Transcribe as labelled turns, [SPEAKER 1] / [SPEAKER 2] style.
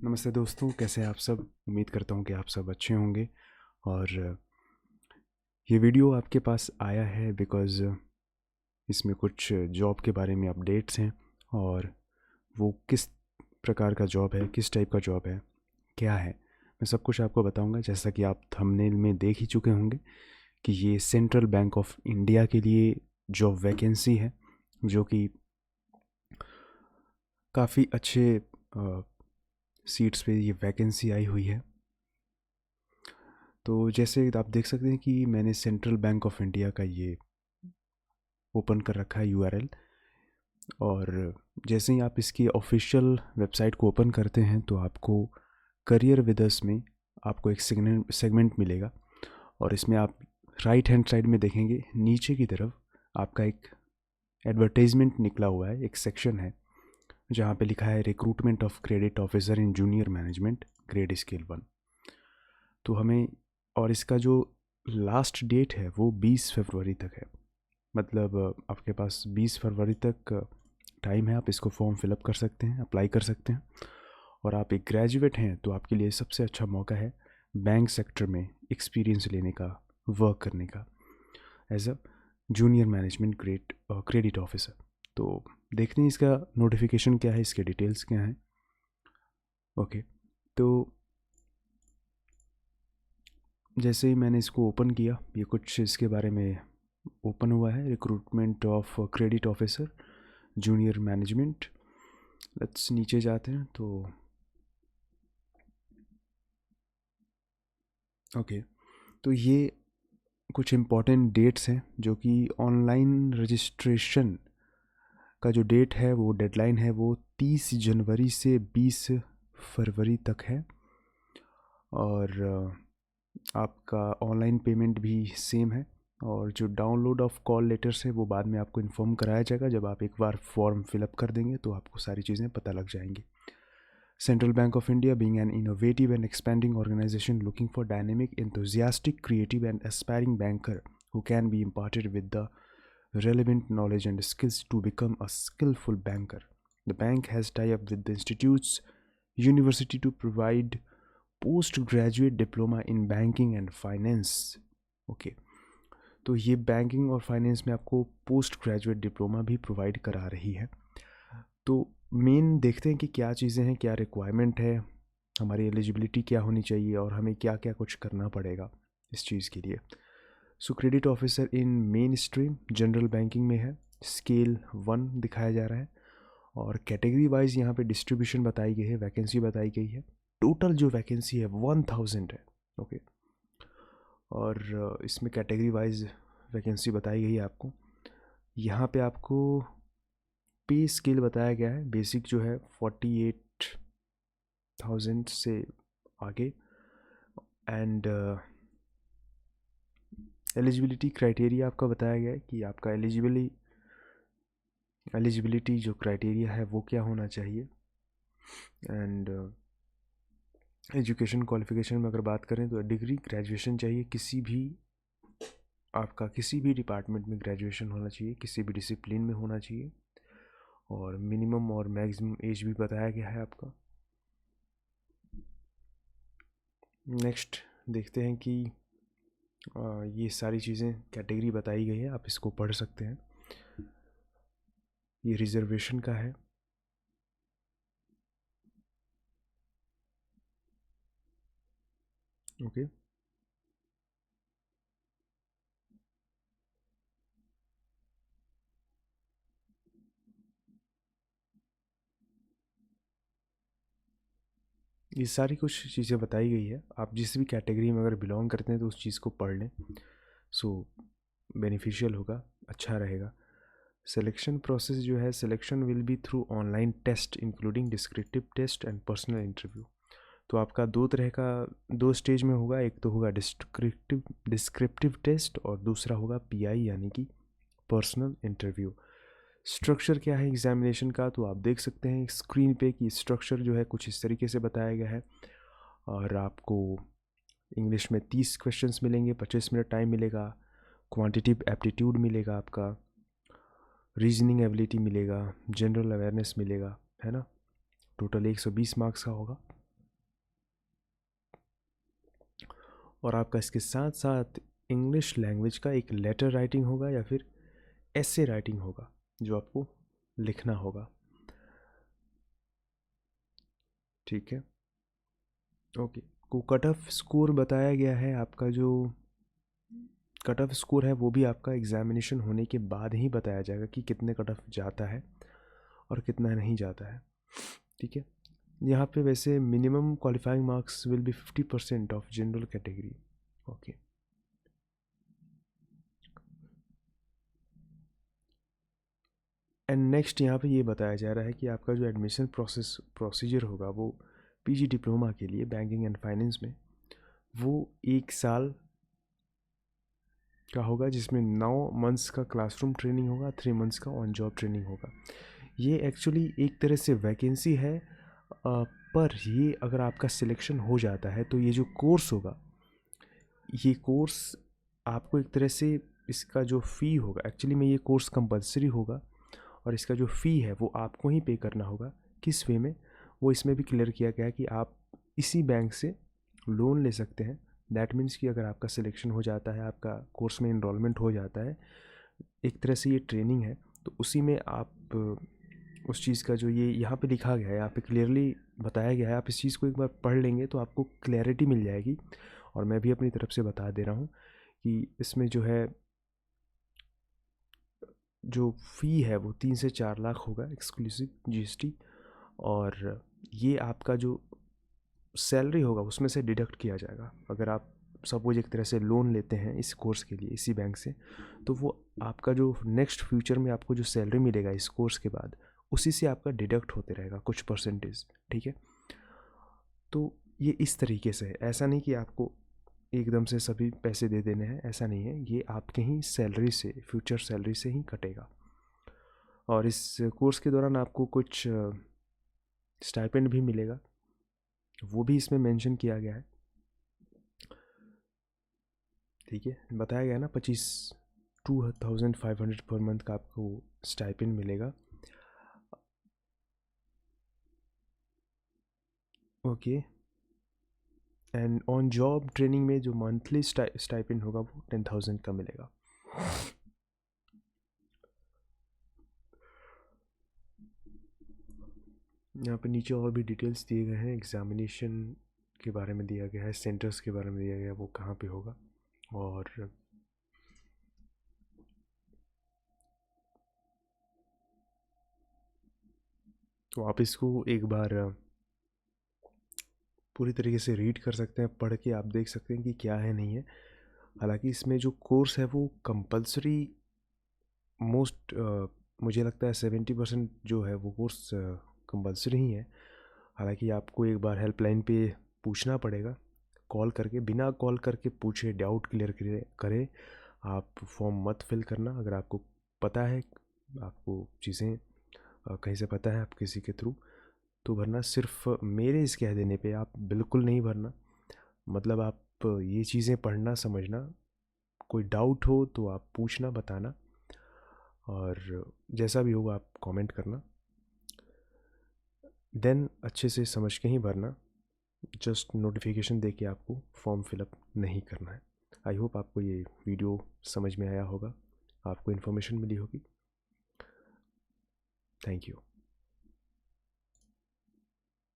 [SPEAKER 1] नमस्ते दोस्तों, कैसे हैं आप सब। उम्मीद करता हूँ कि आप सब अच्छे होंगे। और ये वीडियो आपके पास आया है बिकॉज़ इसमें कुछ जॉब के बारे में अपडेट्स हैं। और वो किस प्रकार का जॉब है, किस टाइप का जॉब है, क्या है, मैं सब कुछ आपको बताऊंगा। जैसा कि आप थंबनेल में देख ही चुके होंगे कि ये सेंट्रल बैंक ऑफ इंडिया के लिए जॉब वैकेंसी है, जो कि काफ़ी अच्छे सीट्स पे ये वैकेंसी आई हुई है। तो जैसे आप देख सकते हैं कि मैंने सेंट्रल बैंक ऑफ इंडिया का ये ओपन कर रखा है यूआरएल। और जैसे ही आप इसकी ऑफिशियल वेबसाइट को ओपन करते हैं तो आपको करियर विद अस में आपको एक सेगमेंट मिलेगा। और इसमें आप राइट हैंड साइड में देखेंगे, नीचे की तरफ आपका एक एडवर्टाइजमेंट निकला हुआ है, एक सेक्शन है जहाँ पे लिखा है recruitment of credit officer in junior management grade scale 1। तो हमें, और इसका जो लास्ट डेट है वो 20 फरवरी तक है। मतलब आपके पास 20 फरवरी तक टाइम है, आप इसको फॉर्म फिलअप कर सकते हैं, अप्लाई कर सकते हैं। और आप एक ग्रेजुएट हैं तो आपके लिए सबसे अच्छा मौका है बैंक सेक्टर में एक्सपीरियंस लेने का, वर्क करने का as a junior management grade credit officer. तो देखते हैं इसका नोटिफिकेशन क्या है, इसके डिटेल्स क्या हैं। ओके, तो जैसे ही मैंने इसको ओपन किया, ये कुछ इसके बारे में ओपन हुआ है, recruitment of credit officer junior management. Let's नीचे जाते हैं तो ओके, तो ये कुछ इम्पॉर्टेंट डेट्स हैं जो कि ऑनलाइन रजिस्ट्रेशन का जो डेट है, वो डेडलाइन है वो 30 जनवरी से 20 फरवरी तक है। और आपका ऑनलाइन पेमेंट भी सेम है। और जो डाउनलोड ऑफ कॉल लेटर्स है वो बाद में आपको इन्फॉर्म कराया जाएगा। जब आप एक बार फॉर्म फिलअप कर देंगे तो आपको सारी चीज़ें पता लग जाएंगी। Central Bank of India, being an innovative and expanding organization looking for dynamic, enthusiastic, creative, and aspiring banker who can be imparted with the relevant knowledge and skills to become a skillful banker. The bank has tie-up with the institutes, university to provide postgraduate diploma in banking and finance. Okay, तो ये banking और finance में आपको post graduate diploma भी provide करा रही है। तो मेन देखते हैं कि क्या चीज़ें हैं, क्या रिक्वायरमेंट है, हमारी एलिजिबिलिटी क्या होनी चाहिए और हमें क्या क्या कुछ करना पड़ेगा इस चीज़ के लिए। सो credit officer in main stream general banking में है, स्केल 1 दिखाया जा रहा है। और कैटेगरी वाइज यहाँ पे डिस्ट्रीब्यूशन बताई गई है, वैकेंसी बताई गई है। टोटल जो वैकेंसी है 1000 है। ओके, और इसमें कैटेगरी वाइज वैकेंसी बताई गई है आपको। यहाँ पे आपको पे स्केल बताया गया है, बेसिक जो है 48,000 से आगे। एंड एलिजिबिलिटी क्राइटेरिया आपका बताया गया है कि आपका एलिजिबिलिटी जो क्राइटेरिया है वो क्या होना चाहिए। एंड एजुकेशन क्वालिफिकेशन में अगर बात करें तो डिग्री ग्रेजुएशन चाहिए, किसी भी आपका किसी भी डिपार्टमेंट में ग्रेजुएशन होना चाहिए, किसी भी डिसिप्लिन में होना चाहिए। और मिनिमम और मैक्सिमम एज भी बताया गया है आपका। नेक्स्ट देखते हैं कि ये सारी चीज़ें कैटेगरी बताई गई है, आप इसको पढ़ सकते हैं। ये रिजर्वेशन का है। ओके, ये सारी कुछ चीज़ें बताई गई है। आप जिस भी कैटेगरी में अगर बिलोंग करते हैं तो उस चीज़ को पढ़ लें, सो बेनिफिशियल होगा, अच्छा रहेगा। सिलेक्शन प्रोसेस जो है, selection will be through online test including descriptive test and personal interview. तो आपका दो तरह का, दो स्टेज में होगा। एक तो होगा डिस्क्रिप्टिव टेस्ट और दूसरा होगा पीआई यानी कि पर्सनल इंटरव्यू। स्ट्रक्चर क्या है एग्जामिनेशन का, तो आप देख सकते हैं स्क्रीन पे कि स्ट्रक्चर जो है कुछ इस तरीके से बताया गया है। और आपको इंग्लिश में 30 क्वेश्चंस मिलेंगे, 25 मिनट टाइम मिलेगा। क्वांटिटिव एप्टीट्यूड मिलेगा आपका, रीजनिंग एबिलिटी मिलेगा, जनरल अवेयरनेस मिलेगा, है ना। टोटल 120 मार्क्स का होगा। और आपका इसके साथ साथ इंग्लिश लैंग्वेज का एक लेटर राइटिंग होगा या फिर एसे राइटिंग होगा जो आपको लिखना होगा। ठीक है, ओके। को कट ऑफ स्कोर बताया गया है, आपका जो कट ऑफ स्कोर है वो भी आपका एग्जामिनेशन होने के बाद ही बताया जाएगा कि कितने कट ऑफ जाता है और कितना नहीं जाता है। ठीक है, यहाँ पे वैसे minimum qualifying marks will be 50% of general category. Okay, and next यहाँ पे ये बताया जा रहा है कि आपका जो एडमिशन प्रोसीजर होगा वो पीजी डिप्लोमा के लिए बैंकिंग एंड फाइनेंस में वो 1 साल का होगा, जिसमें 9 मंथ्स का क्लासरूम ट्रेनिंग होगा, 3 मंथ्स का ऑन जॉब ट्रेनिंग होगा। ये एक्चुअली एक तरह से वैकेंसी है, पर ये अगर आपका सिलेक्शन हो जाता है तो ये जो कोर्स होगा, ये कोर्स आपको एक तरह से इसका जो फ़ी होगा, एक्चुअली में ये कोर्स कंपलसरी होगा और इसका जो फ़ी है वो आपको ही पे करना होगा। किस वे में, वो इसमें भी क्लियर किया गया है कि आप इसी बैंक से लोन ले सकते हैं। दैट मीन्स कि अगर आपका सिलेक्शन हो जाता है, आपका कोर्स में इनरोलमेंट हो जाता है, एक तरह से ये ट्रेनिंग है, तो उसी में आप उस चीज़ का जो ये यहाँ पे लिखा गया है, यहाँ पे क्लियरली बताया गया है, आप इस चीज़ को एक बार पढ़ लेंगे तो आपको क्लैरिटी मिल जाएगी। और मैं भी अपनी तरफ से बता दे रहा हूँ कि इसमें जो है जो फ़ी है वो 3 से 4 लाख होगा एक्सक्लूसिव जीएसटी, और ये आपका जो सैलरी होगा उसमें से डिडक्ट किया जाएगा। अगर आप सपोज एक तरह से लोन लेते हैं इस कोर्स के लिए इसी बैंक से, तो वो आपका जो नेक्स्ट फ्यूचर में आपको जो सैलरी मिलेगा इस कोर्स के बाद, उसी से आपका डिडक्ट होते रहेगा कुछ परसेंटेज। ठीक है, तो ये इस तरीके से है, ऐसा नहीं कि आपको एकदम से सभी पैसे दे देने हैं, ऐसा नहीं है, ये आपके ही सैलरी से, फ्यूचर सैलरी से ही कटेगा। और इस कोर्स के दौरान आपको कुछ स्टाइपेंड भी मिलेगा, वो भी इसमें मेंशन किया गया है। ठीक है, बताया गया है ना, 25,500 पर मंथ का आपको स्टाइपेंड मिलेगा। Okay, and on job training में जो मंथली स्टाइपेंड होगा वो 10,000 का मिलेगा। यहाँ पे नीचे और भी डिटेल्स दिए गए हैं, एग्जामिनेशन के बारे में दिया गया है, सेंटर्स के बारे में दिया गया है, वो कहाँ पे होगा, और तो आप इसको एक बार पूरी तरीके से रीड कर सकते हैं, पढ़ के आप देख सकते हैं कि क्या है नहीं है। हालांकि इसमें जो कोर्स है वो कंपलसरी मोस्ट मुझे लगता है 70% जो है वो कोर्स कंपलसरी ही है। हालांकि आपको एक बार हेल्पलाइन पे पूछना पड़ेगा, कॉल करके, बिना कॉल करके पूछे, डाउट क्लियर करें। आप फॉर्म मत फिल करना, अगर आपको पता है, आपको चीज़ें कहीं से पता है, आप किसी के थ्रू तो भरना। सिर्फ मेरे इस कह देने पे आप बिल्कुल नहीं भरना। मतलब आप ये चीज़ें पढ़ना, समझना, कोई डाउट हो तो आप पूछना, बताना, और जैसा भी होगा आप कमेंट करना। देन अच्छे से समझ के ही भरना, जस्ट नोटिफिकेशन दे के आपको फॉर्म फिलअप नहीं करना है। आई होप आपको ये वीडियो समझ में आया होगा, आपको इन्फॉर्मेशन मिली होगी। Thank you.